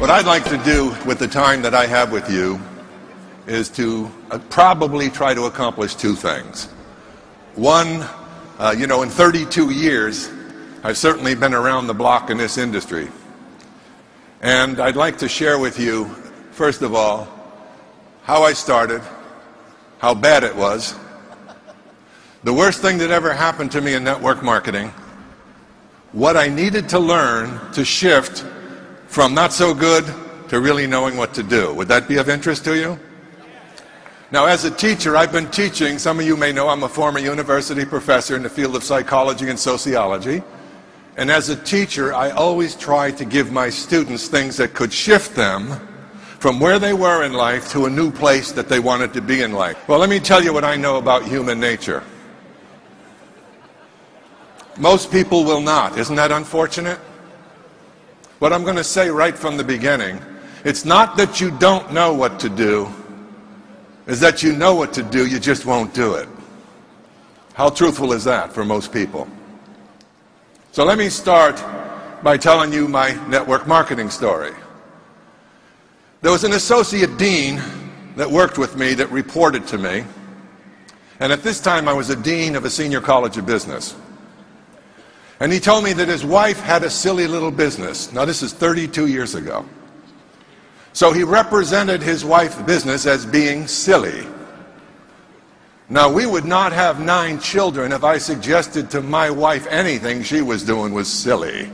What I'd like to do with the time that I have with you is to probably try to accomplish two things. One, in 32 years, I've certainly been around the block in this industry. And I'd like to share with you, first of all, how I started, how bad it was, the worst thing that ever happened to me in network marketing, what I needed to learn to shift from not so good to really knowing what to do. Would that be of interest to you? Now, as a teacher, I've been teaching. Some of you may know I'm a former university professor in the field of psychology and sociology. And as a teacher, I always try to give my students things that could shift them from where they were in life to a new place that they wanted to be in life. Well, let me tell you what I know about human nature. Most people will not. Isn't that unfortunate? What I'm going to say right from the beginning, it's not that you don't know what to do, it's that you know what to do, you just won't do it. How truthful is that for most people? So let me start by telling you my network marketing story. There was an associate dean that worked with me that reported to me, and at this time I was a dean of a senior college of business. And he told me that his wife had a silly little business. Now, this is 32 years ago. So he represented his wife's business as being silly. Now, we would not have 9 children if I suggested to my wife anything she was doing was silly.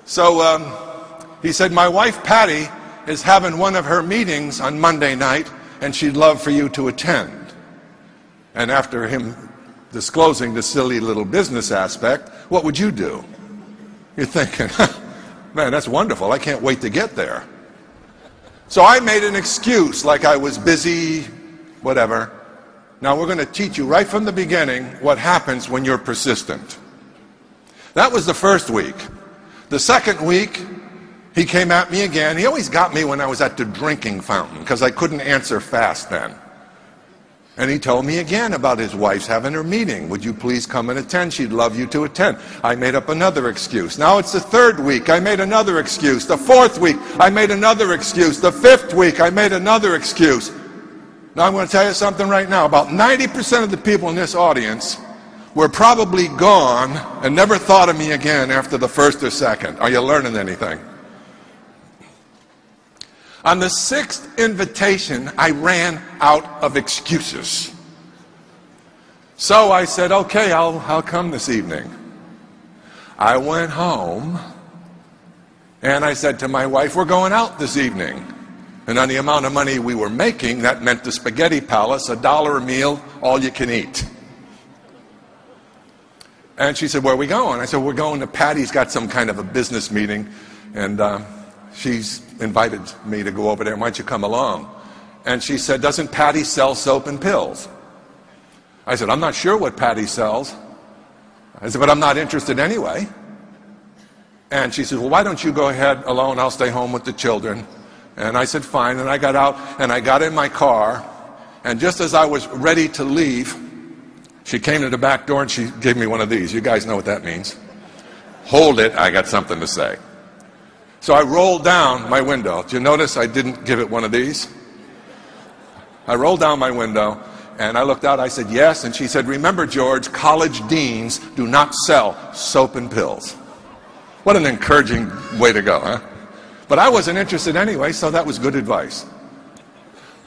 So he said, my wife Patty is having one of her meetings on Monday night, and she'd love for you to attend. And after him disclosing the silly little business aspect, what would you do? You're thinking, man, that's wonderful. I can't wait to get there. So I made an excuse like I was busy, whatever. Now we're going to teach you right from the beginning what happens when you're persistent. That was the first week. The second week, he came at me again. He always got me when I was at the drinking fountain because I couldn't answer fast then. And he told me again about his wife's having her meeting. Would you please come and attend? She'd love you to attend. I made up another excuse. Now it's the third week. I made another excuse. The fourth week, I made another excuse. The fifth week, I made another excuse. Now I'm going to tell you something right now. About 90% of the people in this audience were probably gone and never thought of me again after the first or second. Are you learning anything? On the 6th invitation, I ran out of excuses. So I said, okay, I'll come this evening. I went home, and I said to my wife, we're going out this evening. And on the amount of money we were making, that meant the Spaghetti Palace, $1 a meal, all you can eat. And she said, where are we going? I said, we're going to Patty's got some kind of a business meeting, and she's invited me to go over there. Why don't you come along? And she said, doesn't Patty sell soap and pills? I said, I'm not sure what Patty sells. I said, but I'm not interested anyway. And she said, well, why don't you go ahead alone? I'll stay home with the children. And I said, fine. And I got out and I got in my car. And just as I was ready to leave, she came to the back door and she gave me one of these. You guys know what that means. Hold it. I got something to say. So I rolled down my window. Did you notice I didn't give it one of these? I rolled down my window, and I looked out. I said, yes. And she said, remember, George, college deans do not sell soap and pills. What an encouraging way to go, huh? But I wasn't interested anyway, so that was good advice.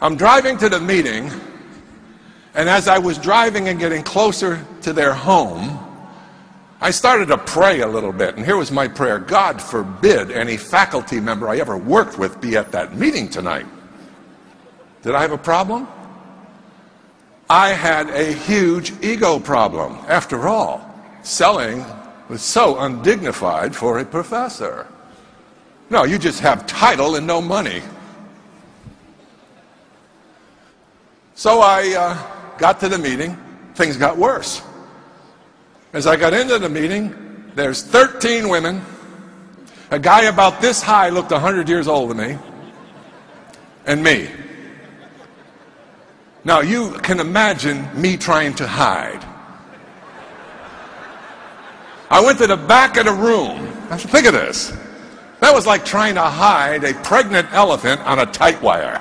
I'm driving to the meeting, and as I was driving and getting closer to their home, I started to pray a little bit, and here was my prayer. God forbid any faculty member I ever worked with be at that meeting tonight. Did I have a problem? I had a huge ego problem. After all, selling was so undignified for a professor. No, you just have title and no money. So I got to the meeting. Things got worse. As I got into the meeting, there's 13 women. A guy about this high looked 100 years older than me. And me. Now you can imagine me trying to hide. I went to the back of the room. Think of this. That was like trying to hide a pregnant elephant on a tight wire.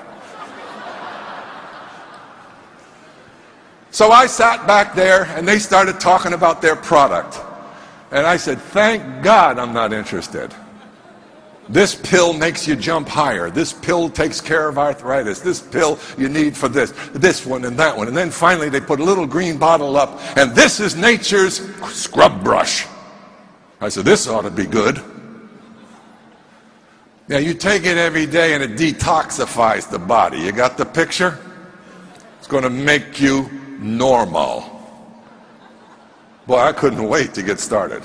So I sat back there, and they started talking about their product. And I said, thank God I'm not interested. This pill makes you jump higher. This pill takes care of arthritis. This pill you need for this one and that one. And then finally they put a little green bottle up, and this is nature's scrub brush. I said, this ought to be good. Yeah, you take it every day and it detoxifies the body. You got the picture? It's going to make you normal. Boy, I couldn't wait to get started.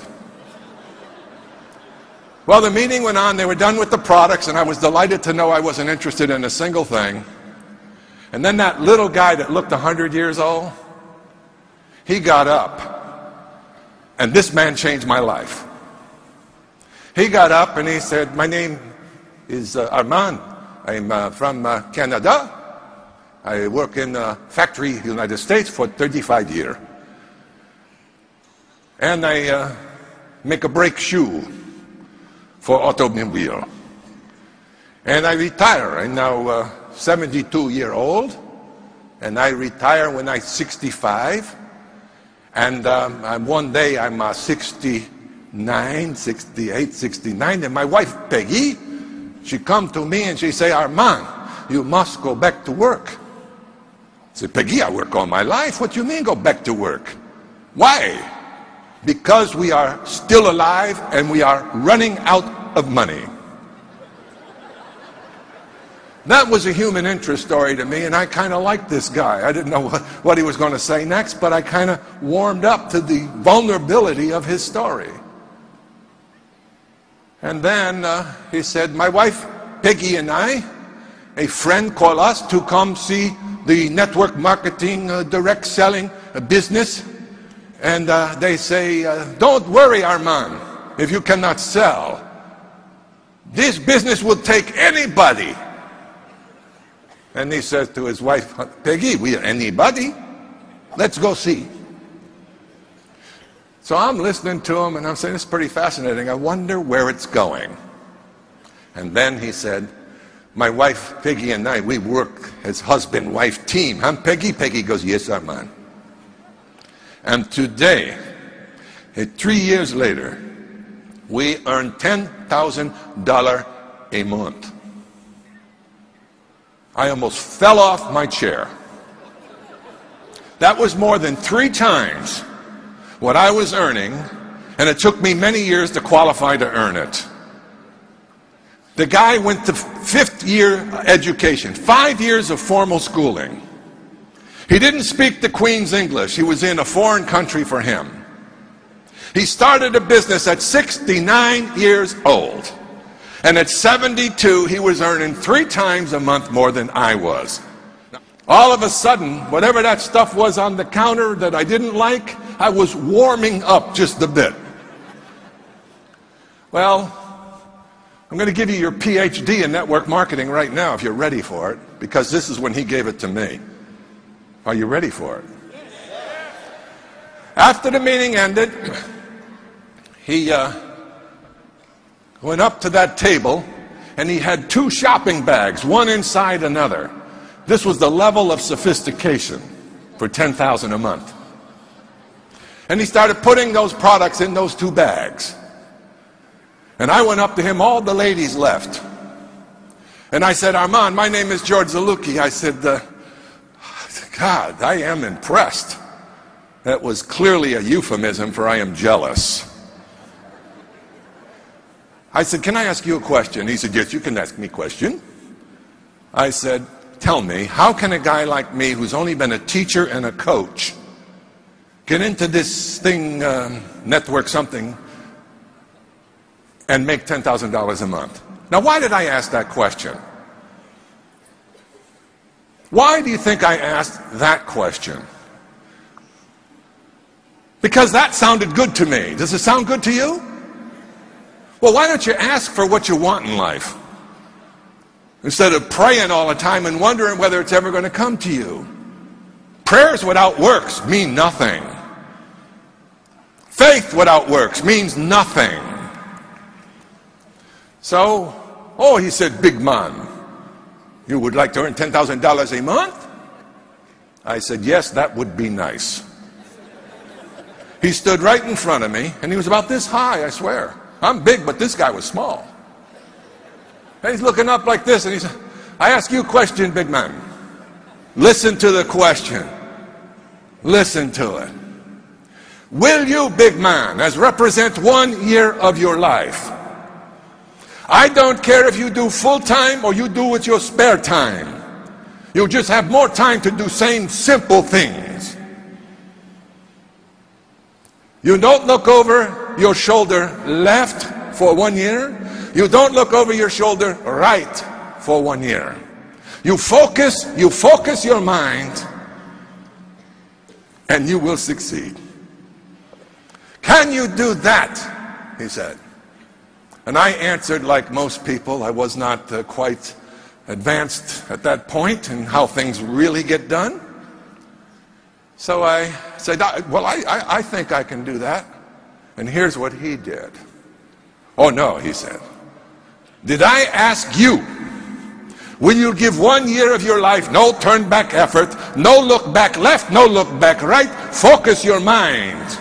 Well, the meeting went on. They were done with the products, and I was delighted to know I wasn't interested in a single thing. And then that little guy that looked 100 years old, he got up. And this man changed my life. He got up and he said, my name is Armand. I'm from Canada. I work in a factory in the United States for 35 years. And I make a brake shoe for automobile. And I retire. I'm now 72-year-old. And I retire when I'm 65. And one day I'm 69, 68, 69. And my wife, Peggy, she come to me and she say, Armand, you must go back to work. I said, Peggy, I work all my life. What do you mean go back to work? Why? Because we are still alive and we are running out of money. That was a human interest story to me, and I kind of liked this guy. I didn't know what he was going to say next, but I kind of warmed up to the vulnerability of his story. And then he said, my wife, Peggy, and I, a friend called us to come see the network marketing, direct selling business. And they say, don't worry, Armand, if you cannot sell. This business will take anybody. And he says to his wife, Peggy, we are anybody? Let's go see. So I'm listening to him and I'm saying, it's pretty fascinating. I wonder where it's going. And then he said, my wife, Peggy, and I, we work as husband-wife team. I'm Peggy. Peggy goes, yes, Armand. And today, 3 years later, we earn $10,000 a month. I almost fell off my chair. That was more than 3 times what I was earning, and it took me many years to qualify to earn it. The guy went to 5th year education, 5 years of formal schooling. He didn't speak the Queen's English. He was in a foreign country for him. He started a business at 69 years old. And at 72, he was earning 3 times a month more than I was. All of a sudden, whatever that stuff was on the counter that I didn't like, I was warming up just a bit. Well, I'm going to give you your PhD in network marketing right now if you're ready for it, because this is when he gave it to me. Are you ready for it? After the meeting ended, he went up to that table and he had 2 shopping bags, one inside another. This was the level of sophistication for $10,000 a month. And he started putting those products in those 2 bags. And I went up to him, all the ladies left. And I said, Armand, my name is George Zaluki. I said, God, I am impressed. That was clearly a euphemism for I am jealous. I said, can I ask you a question? He said, yes, you can ask me a question. I said, tell me, how can a guy like me who's only been a teacher and a coach get into this thing, network something, and make $10,000 a month? Now, why did I ask that question? Why do you think I asked that question? Because that sounded good to me. Does it sound good to you? Well, why don't you ask for what you want in life? Instead of praying all the time and wondering whether it's ever going to come to you. Prayers without works mean nothing. Faith without works means nothing. So, oh, he said, big man, you would like to earn $10,000 a month? I said, yes, that would be nice. He stood right in front of me, and he was about this high, I swear. I'm big, but this guy was small. And he's looking up like this, and he said, I ask you a question, big man. Listen to the question. Listen to it. Will you, big man, as represent 1 year of your life? I don't care if you do full time or you do with your spare time. You'll just have more time to do same simple things. You don't look over your shoulder left for 1 year. You don't look over your shoulder right for 1 year. You focus your mind, and you will succeed. Can you do that? He said. And I answered like most people. I was not quite advanced at that point in how things really get done. So I said, well, I think I can do that. And here's what he did. Oh, no, he said. Did I ask you, will you give 1 year of your life, no turn back effort, no look back left, no look back right, focus your mind?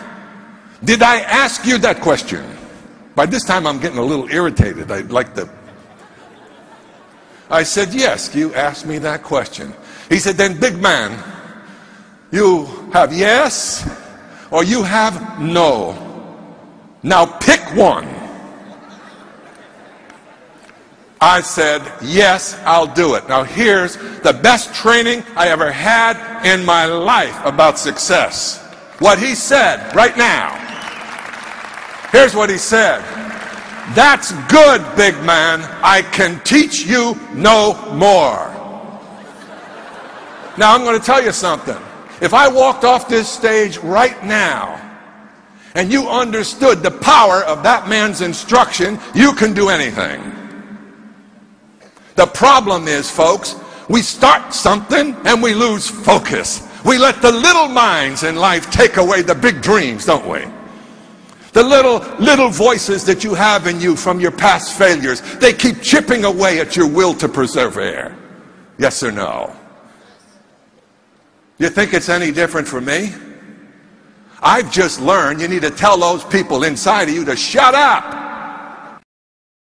Did I ask you that question? By this time I'm getting a little irritated. I said, yes, you asked me that question. He said, then big man, you have yes or you have no. Now pick one. I said, yes, I'll do it. Now here's the best training I ever had in my life about success. What he said right now. Here's what he said. That's good, big man. I can teach you no more. Now I'm going to tell you something. If I walked off this stage right now and you understood the power of that man's instruction, you can do anything. The problem is, folks, we start something and we lose focus. We let the little minds in life take away the big dreams, don't we? The little voices that you have in you from your past failures, they keep chipping away at your will to persevere. Yes or no? You think it's any different for me? I've just learned you need to tell those people inside of you to shut up.